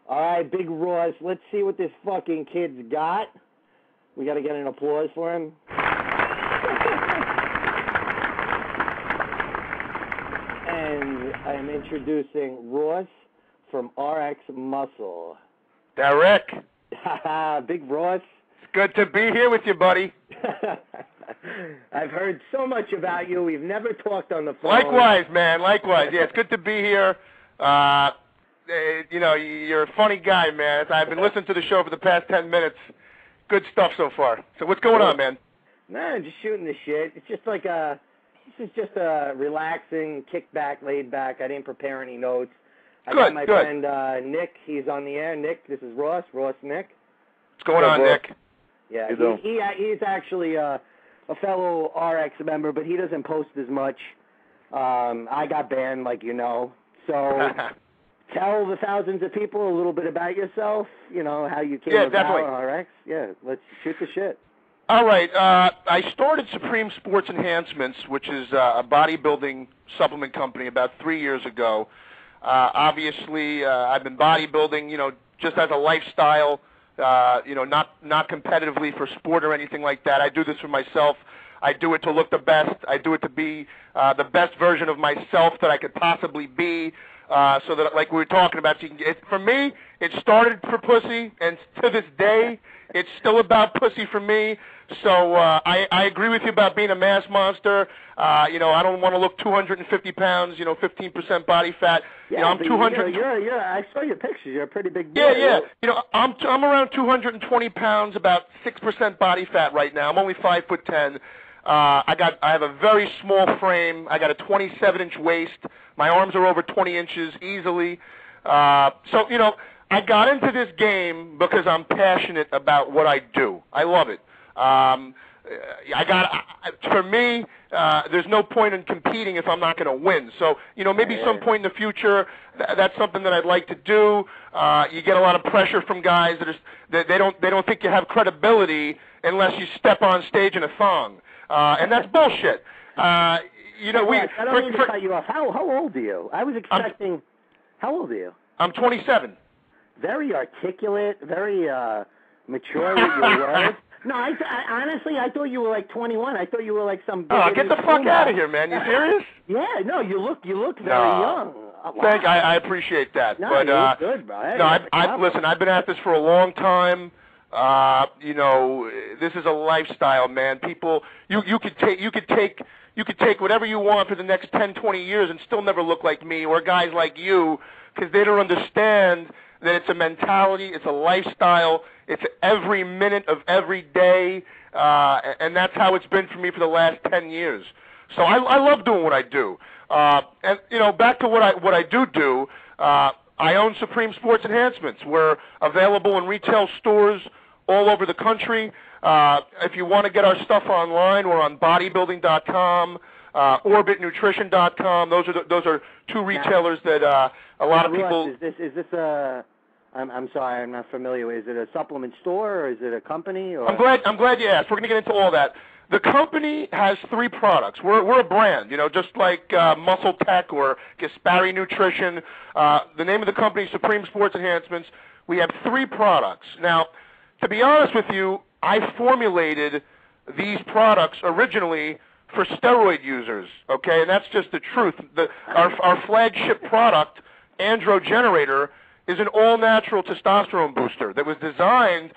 All right, Big Ross, let's see what this fucking kid's got. We got to get an applause for him. And I am introducing Ross from RX Muscle. Derek. Big Ross. It's good to be here with you, buddy. I've heard so much about you. We've never talked on the phone. Likewise, man. Likewise. Yeah, it's good to be here. You know, you're a funny guy, man. I've been listening to the show for the past 10 minutes. Good stuff so far. So what's going on, man? Man, just shooting the shit. It's just like this is just a relaxing, kick back, laid back. I didn't prepare any notes. I got my friend Nick. He's on the air. Nick, this is Ross. Ross, Nick. What's going on, Nick? Yeah, he's actually a fellow RX member, but he doesn't post as much. I got banned, like you know. So tell the thousands of people a little bit about yourself, you know, how you came about RX. Yeah, let's shoot the shit. All right. I started Supreme Sports Enhancements, which is a bodybuilding supplement company, about 3 years ago. Obviously, I've been bodybuilding, you know, just as a lifestyle, you know, not competitively for sport or anything like that. I do this for myself. I do it to look the best. I do it to be the best version of myself that I could possibly be. So that, like we were talking about, for me, it started for pussy, and to this day, it's still about pussy for me. So I agree with you about being a mass monster. You know, I don't want to look 250 pounds, you know, 15% body fat. Yeah, you know, I'm 200. I saw your pictures. You're a pretty big boy. Yeah. You know, I'm around 220 pounds, about 6% body fat right now. I'm only 5'10". I have a very small frame. I got a 27-inch waist. My arms are over 20 inches easily. So, you know, I got into this game because I'm passionate about what I do. I love it. For me, there's no point in competing if I'm not going to win. So, you know, maybe some point in the future, that's something that I'd like to do. You get a lot of pressure from guys that they don't think you have credibility unless you step on stage in a thong. And that's bullshit. You know, I don't mean to cut you off. How old are you? I was expecting. How old are you? I'm 27. Very articulate, very mature with your words. No, I honestly, I thought you were like 21. I thought you were like some. Oh, get the fuck out of here, man! You serious? Yeah, no, you look very young. Wow. I appreciate that. No, but you look good, bro. Hey, no, listen. I've been at this for a long time. You know, this is a lifestyle, man. People, you could take whatever you want for the next 10, 20 years and still never look like me or guys like you, because they don't understand that it's a mentality, it's a lifestyle, it's every minute of every day, and that's how it's been for me for the last 10 years. So I love doing what I do. And, you know, back to what I do, I own Supreme Sports Enhancements. We're available in retail stores all over the country. If you want to get our stuff online, we're on bodybuilding.com, orbitnutrition.com. Those are two retailers that a lot of people. Is this a? I'm sorry, I'm not familiar with. Is it a supplement store or is it a company? Or? I'm glad you asked. We're going to get into all that. The company has 3 products. We're a brand, you know, just like Muscle Tech or Gaspari Nutrition. The name of the company is Supreme Sports Enhancements. We have 3 products. Now, to be honest with you, I formulated these products originally for steroid users, okay? And that's just the truth. Our flagship product, Andro Generator, is an all-natural testosterone booster that was designed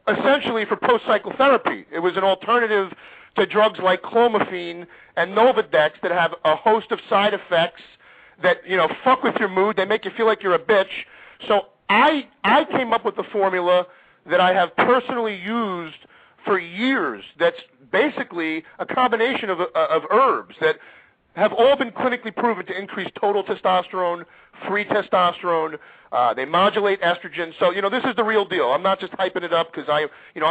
essentially for post-psychotherapy. It was an alternative to drugs like clomiphene and Nolvadex that have a host of side effects that, you know, fuck with your mood. They make you feel like you're a bitch. So I came up with a formula that I have personally used for years that's basically a combination of herbs that have all been clinically proven to increase total testosterone, free testosterone. They modulate estrogen. So, you know, this is the real deal. I'm not just hyping it up because I'm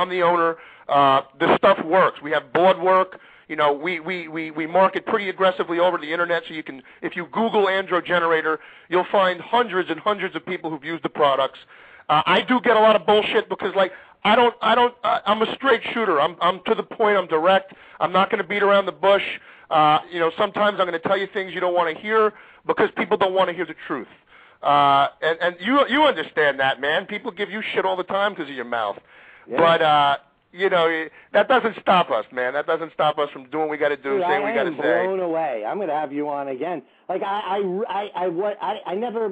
the owner. The stuff works. We have blood work. You know, we market pretty aggressively over the internet. So you can, if you Google Andro Generator, you'll find hundreds and hundreds of people who've used the products. I do get a lot of bullshit because, like, I'm a straight shooter. I'm to the point. I'm direct. I'm not going to beat around the bush. You know, sometimes I'm going to tell you things you don't want to hear because people don't want to hear the truth. And you understand that, man. People give you shit all the time because of your mouth. Yeah. But, you know, that doesn't stop us, man. That doesn't stop us from doing what we got to do, saying what we got to say. I am blown away. I'm going to have you on again. Like,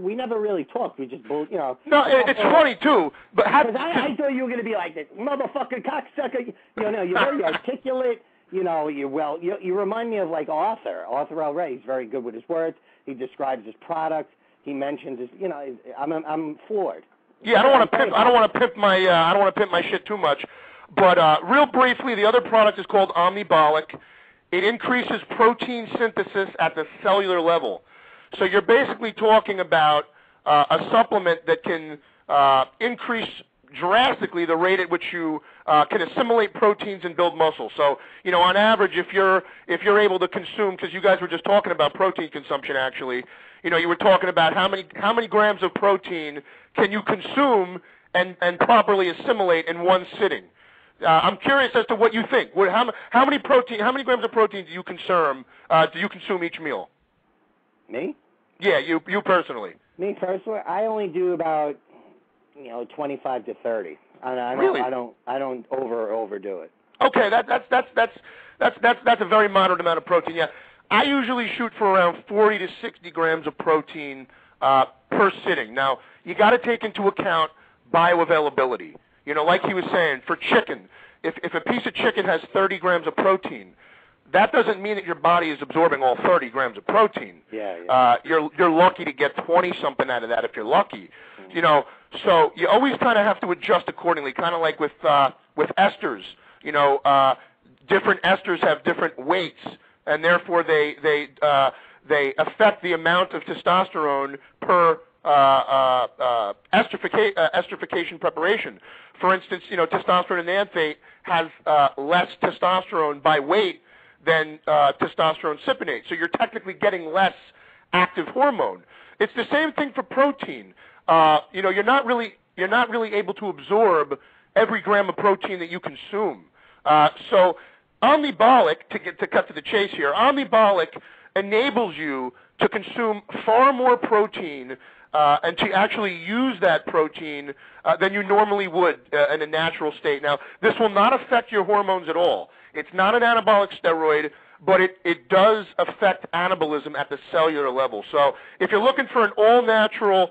we never really talked. We just, you know. No, it's funny, too. But I thought you were going to be like this motherfucking cocksucker. You know, you're very articulate. You know, you remind me of, like, Arthur L. Ray. He's very good with his words. He describes his product. He mentions his, you know, I'm floored. Yeah, I don't want to pimp my shit too much. But real briefly, the other product is called Omnibolic. It increases protein synthesis at the cellular level. So you're basically talking about a supplement that can increase drastically the rate at which you can assimilate proteins and build muscle. So, you know, on average, if you're able to consume, because you guys were just talking about protein consumption, actually, you know, you were talking about how many grams of protein can you consume and properly assimilate in one sitting. I'm curious as to what you think. How many grams of protein do you consume each meal? Me? Yeah, you personally. Me personally, I only do about 25 to 30. Really? I don't overdo it. Okay, that's a very moderate amount of protein. Yeah, I usually shoot for around 40 to 60 grams of protein per sitting. Now, you got to take into account bioavailability. You know, like he was saying, for chicken, if a piece of chicken has 30 grams of protein, that doesn't mean that your body is absorbing all 30 grams of protein. Yeah. You're lucky to get 20-something out of that if you're lucky. Mm-hmm. You know, so you always kind of have to adjust accordingly, kind of like with esters. You know, different esters have different weights, and therefore they affect the amount of testosterone per esterification preparation. For instance, you know, testosterone enanthate has less testosterone by weight than testosterone cypionate, so you're technically getting less active hormone. It's the same thing for protein. You know, you're not really able to absorb every gram of protein that you consume. So Omnibolic, to cut to the chase here, Omnibolic enables you to consume far more protein and to actually use that protein than you normally would in a natural state. Now, this will not affect your hormones at all. It's not an anabolic steroid, but it does affect anabolism at the cellular level. So if you're looking for an all-natural,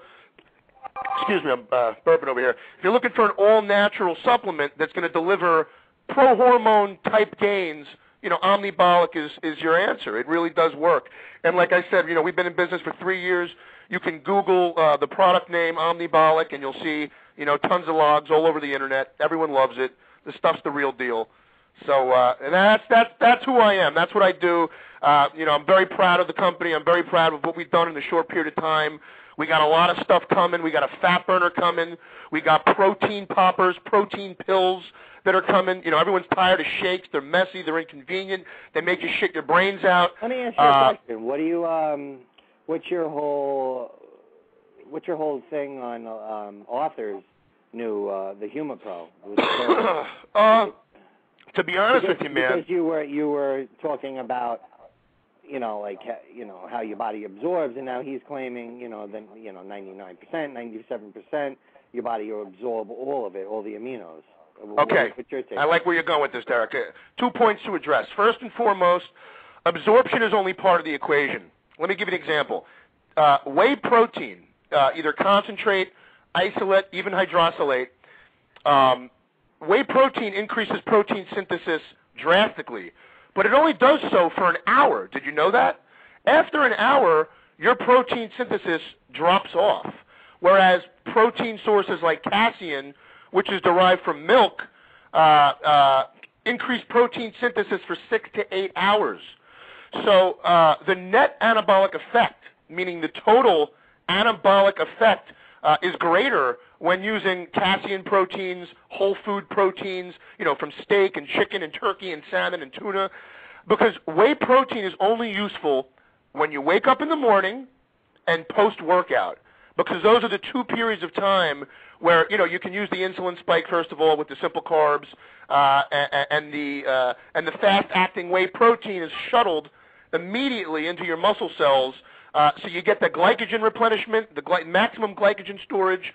excuse me, I'm burping over here. If you're looking for an all-natural supplement that's going to deliver pro-hormone type gains, you know, Omnibolic is your answer. It really does work. And like I said, you know, we've been in business for 3 years. You can Google the product name Omnibolic, and you'll see, you know, tons of logs all over the internet. Everyone loves it. The stuff's the real deal. So, and that's who I am. That's what I do. You know, I'm very proud of the company. I'm very proud of what we've done in a short period of time. We got a lot of stuff coming. We got a fat burner coming. We got protein poppers, protein pills that are coming. You know, everyone's tired of shakes. They're messy. They're inconvenient. They make you shit your brains out. Let me ask you a question. What do you what's your whole thing on Arthur's new the Huma Pro? To be honest with you, man, because you were talking about, you know, like, you know, how your body absorbs, and now he's claiming, you know, then, you know, 99%, 97%, your body will absorb all of it, all the aminos. Okay, I like where you're going with this, Derek. 2 points to address. First and foremost, absorption is only part of the equation. Let me give you an example. Whey protein, either concentrate, isolate, even hydrolysate, whey protein increases protein synthesis drastically, but it only does so for an hour. Did you know that? After an hour, your protein synthesis drops off, whereas protein sources like casein, which is derived from milk, increase protein synthesis for 6 to 8 hours. So the net anabolic effect, meaning the total anabolic effect, is greater when using casein proteins, whole food proteins, you know, from steak and chicken and turkey and salmon and tuna, because whey protein is only useful when you wake up in the morning and post-workout, because those are the 2 periods of time where, you know, you can use the insulin spike, first of all, with the simple carbs, and the fast-acting whey protein is shuttled immediately into your muscle cells So you get the glycogen replenishment, the maximum glycogen storage,